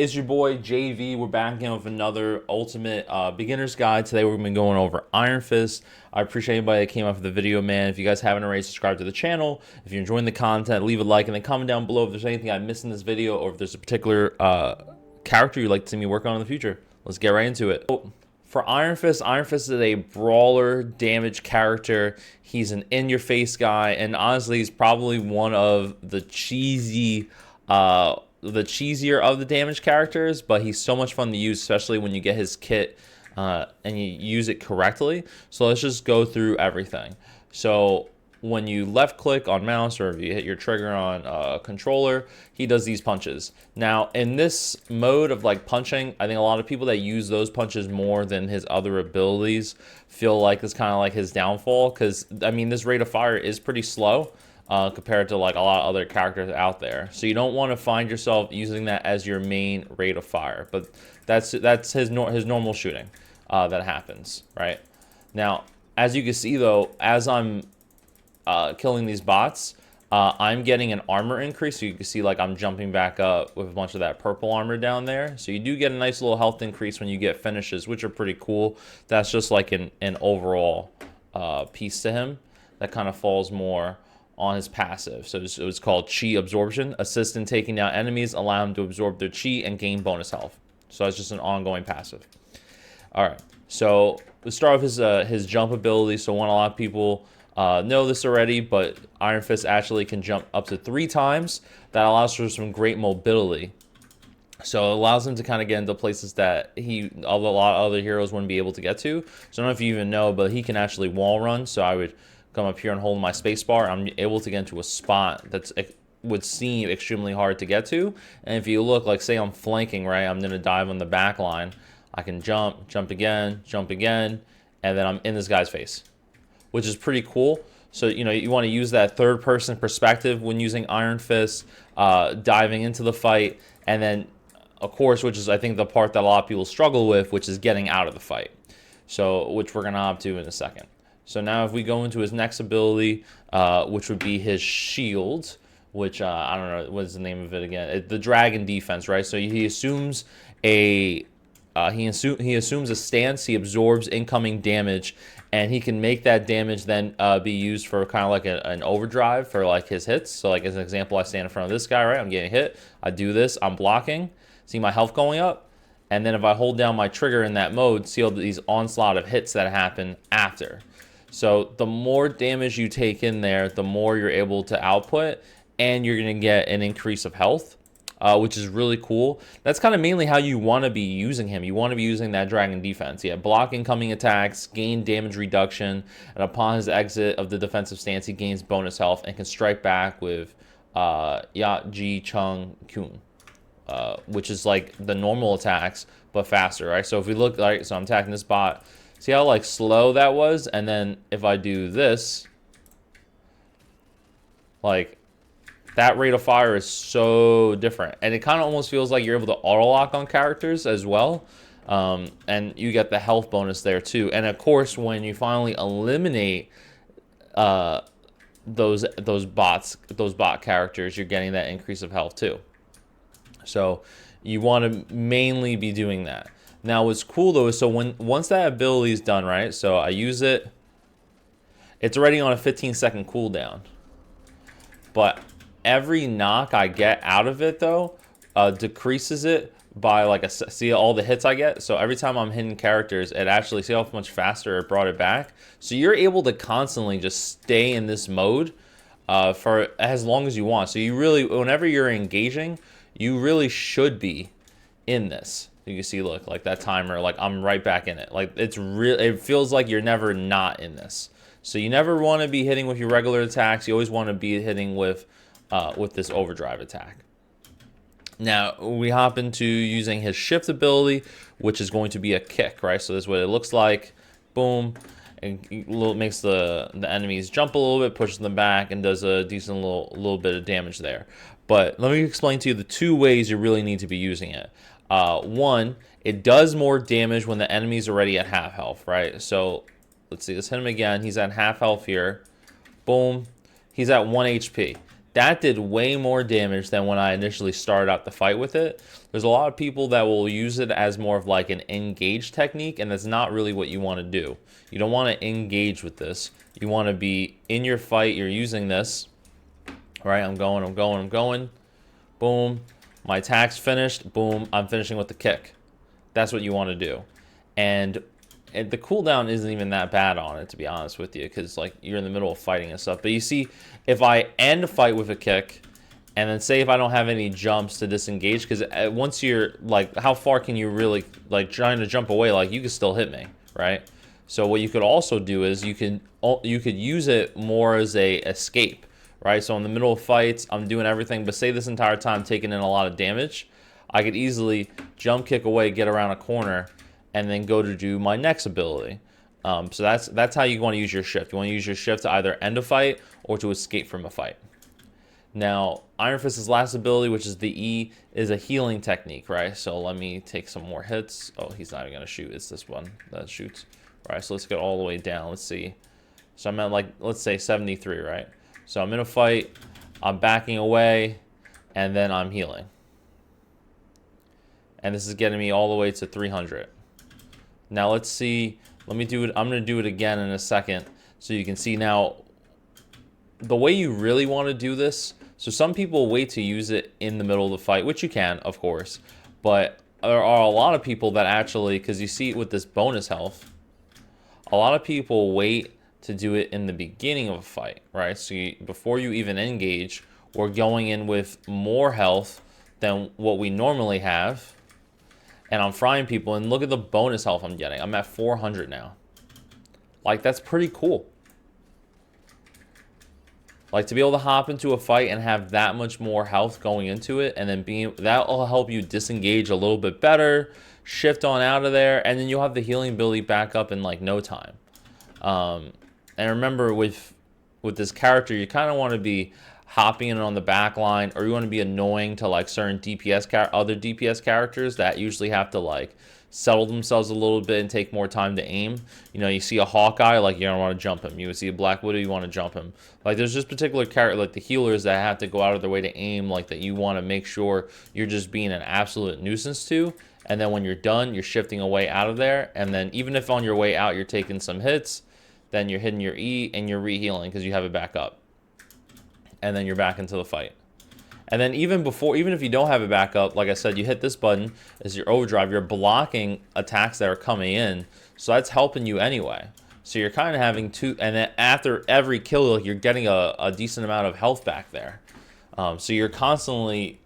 It's your boy JV. We're back again with another Ultimate Beginner's Guide. Today we're going to be going over Iron Fist. I appreciate anybody that came up with the video, man. If you guys haven't already, subscribe to the channel. If you're enjoying the content, leave a like and then comment down below if there's anything I missed in this video or if there's a particular character you'd like to see me work on in the future. Let's get right into it. For Iron Fist is a brawler damage character. He's an in-your-face guy, and honestly, he's probably one of the cheesier of the damage characters, but he's so much fun to use, especially when you get his kit and you use it correctly. So let's just go through everything. So when you left click on mouse or if you hit your trigger on controller, he does these punches. Now in this mode of like punching, I think a lot of people that use those punches more than his other abilities feel like it's kind of like his downfall, because I mean this rate of fire is pretty slow compared to like a lot of other characters out there. So you don't want to find yourself using that as your main rate of fire, but that's his normal shooting that happens right now. As you can see though, as I'm killing these bots, I'm getting an armor increase. So you can see like I'm jumping back up with a bunch of that purple armor down there. So you do get a nice little health increase when you get finishes, which are pretty cool. That's just like an overall piece to him that kind of falls more on his passive. So it was called Chi Absorption. Assist in taking down enemies, allow him to absorb their Chi and gain bonus health. So that's just an ongoing passive. All right, so let's start with his jump ability. So a lot of people know this already, but Iron Fist actually can jump up to 3 times. That allows for some great mobility. So it allows him to kind of get into places that a lot of other heroes wouldn't be able to get to. So I don't know if you even know, but he can actually wall run. So I would come up here and hold my space bar. I'm able to get into a spot that's would seem extremely hard to get to. And if you look, like say I'm flanking, right? I'm gonna dive on the back line. I can jump again, and then I'm in this guy's face, which is pretty cool. So, you know, you want to use that third person perspective when using Iron Fist, diving into the fight. And then, of course, which is, I think, the part that a lot of people struggle with, which is getting out of the fight. So, which we're going to hop to in a second. So now if we go into his next ability, which would be his shield, which, I don't know, what's the name of it again? The Dragon Defense, right? So he assumes a stance. He absorbs incoming damage, and he can make that damage then be used for kind of like an overdrive for like his hits. So like as an example, I stand in front of this guy, right? I'm getting hit. I do this. I'm blocking. See my health going up, and then if I hold down my trigger in that mode, see all these onslaught of hits that happen after. So the more damage you take in there, the more you're able to output, and you're going to get an increase of health. Which is really cool. That's kind of mainly how you want to be using him. You want to be using that Dragon Defense. Yeah, block incoming attacks, gain damage reduction, and upon his exit of the defensive stance, he gains bonus health and can strike back with Ya Ji Chung Kun, which is like the normal attacks, but faster, right? So if we look, like, so I'm attacking this bot. See how like slow that was? And then if I do this, like, that rate of fire is so different, and it kind of almost feels like you're able to auto lock on characters as well, and you get the health bonus there too. And of course, when you finally eliminate those bot characters, you're getting that increase of health too. So you want to mainly be doing that. Now, what's cool though is once that ability is done, right? So I use it. It's already on a 15-second cooldown, but every knock I get out of it though decreases it by like see all the hits I get. So every time I'm hitting characters, it actually, see how much faster it brought it back. So you're able to constantly just stay in this mode for as long as you want. So you really, whenever you're engaging, you really should be in this. You can see, look, like that timer, like I'm right back in it. Like it's real. It feels like you're never not in this. So you never want to be hitting with your regular attacks. You always want to be hitting with this overdrive attack. Now we hop into using his shift ability, which is going to be a kick, right? So this is what it looks like. Boom, and makes the enemies jump a little bit, pushes them back, and does a decent little bit of damage there. But let me explain to you the 2 ways you really need to be using it. One, it does more damage when the enemy's already at half health, right? So let's see, let's hit him again. He's at half health here. Boom, he's at 1 HP. that did way more damage than when I initially started out the fight with it. There's a lot of people that will use it as more of like an engage technique, and that's not really what you want to do. You don't want to engage with this. You want to be in your fight. You're using this. All right, I'm going. Boom. My attack's finished. Boom. I'm finishing with the kick. That's what you want to do. And the cooldown isn't even that bad on it, to be honest with you, because like you're in the middle of fighting and stuff. But you see, if I end a fight with a kick, and then say if I don't have any jumps to disengage, because once you're like, how far can you really, like, trying to jump away, like you can still hit me, right? So what you could also do is you could use it more as a escape, right? So in the middle of fights, I'm doing everything, but say this entire time taking in a lot of damage, I could easily jump kick away, get around a corner, and then go to do my next ability. So that's how you want to use your shift. You want to use your shift to either end a fight or to escape from a fight. Now, Iron Fist's last ability, which is the E, is a healing technique, right? So let me take some more hits. Oh, he's not even going to shoot. It's this one that shoots. All right, so let's get all the way down. Let's see. So I'm at, like, let's say 73, right? So I'm in a fight. I'm backing away, and then I'm healing. And this is getting me all the way to 300. Now let's see. Let me do it. I'm going to do it again in a second so you can see now the way you really want to do this. So some people wait to use it in the middle of the fight, which you can, of course. But there are a lot of people that actually, because you see with this bonus health, a lot of people wait to do it in the beginning of a fight, right? So before you even engage, we're going in with more health than what we normally have. And I'm frying people, and look at the bonus health I'm getting. I'm at 400 now. Like, that's pretty cool. Like, to be able to hop into a fight and have that much more health going into it, and then that'll help you disengage a little bit better, shift on out of there, and then you'll have the healing ability back up in like no time. And remember, with this character, you kind of want to be hopping in on the back line, or you want to be annoying to like certain other DPS characters that usually have to like settle themselves a little bit and take more time to aim. You know, you see a Hawkeye, like you don't want to jump him. You see a Black Widow, you want to jump him. Like there's just particular character, like the healers that have to go out of their way to aim, like that you want to make sure you're just being an absolute nuisance to. And then when you're done, you're shifting away out of there. And then even if on your way out you're taking some hits, then you're hitting your E and you're re-healing because you have it back up. And then you're back into the fight. And then even if you don't have it back up, like I said, you hit this button as your overdrive, you're blocking attacks that are coming in. So that's helping you anyway. So you're kind of having two, and then after every kill, you're getting a decent amount of health back there. So you're constantly,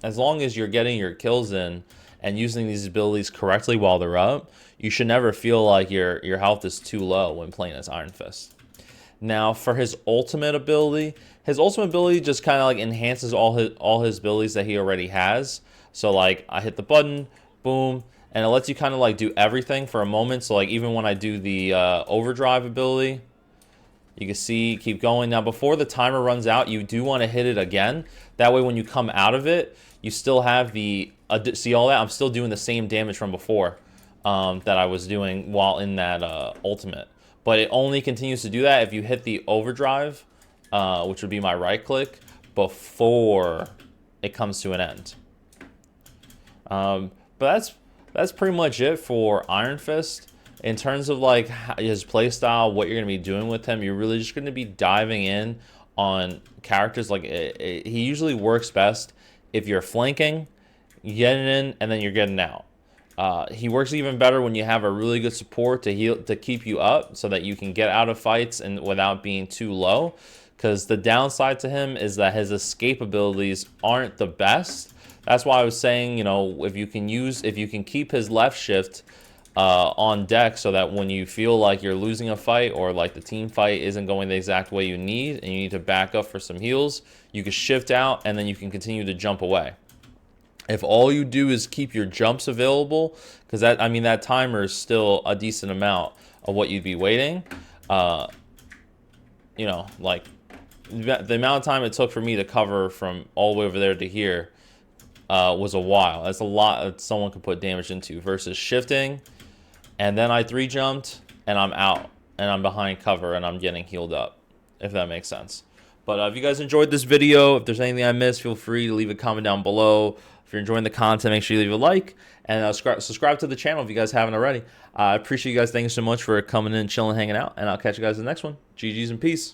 as long as you're getting your kills in and using these abilities correctly while they're up, you should never feel like your health is too low when playing as Iron Fist. Now, for his ultimate ability just kind of like enhances all his abilities that he already has. So like I hit the button, boom, and it lets you kind of like do everything for a moment. So like even when I do the overdrive ability, you can see, keep going. Now before the timer runs out, you do want to hit it again. That way when you come out of it, you still have the, see all that? I'm still doing the same damage from before that I was doing while in that ultimate. But it only continues to do that if you hit the overdrive, which would be my right click, before it comes to an end. But that's pretty much it for Iron Fist. In terms of like his playstyle, what you're going to be doing with him, you're really just going to be diving in on characters. Like he usually works best if you're flanking, getting in, and then you're getting out. He works even better when you have a really good support to keep you up so that you can get out of fights and without being too low. Because the downside to him is that his escape abilities aren't the best. That's why I was saying, you know, if you can keep his left shift on deck so that when you feel like you're losing a fight or like the team fight isn't going the exact way you need and you need to back up for some heals, you can shift out and then you can continue to jump away. If all you do is keep your jumps available, because that timer is still a decent amount of what you'd be waiting. You know, like the amount of time it took for me to cover from all the way over there to here was a while. That's a lot that someone could put damage into versus shifting, and then I 3-jumped and I'm out and I'm behind cover and I'm getting healed up, if that makes sense. But if you guys enjoyed this video, if there's anything I missed, feel free to leave a comment down below. If you're enjoying the content, make sure you leave a like and subscribe to the channel if you guys haven't already. I appreciate you guys. Thank you so much for coming in, chilling, hanging out, and I'll catch you guys in the next one. GG's and peace.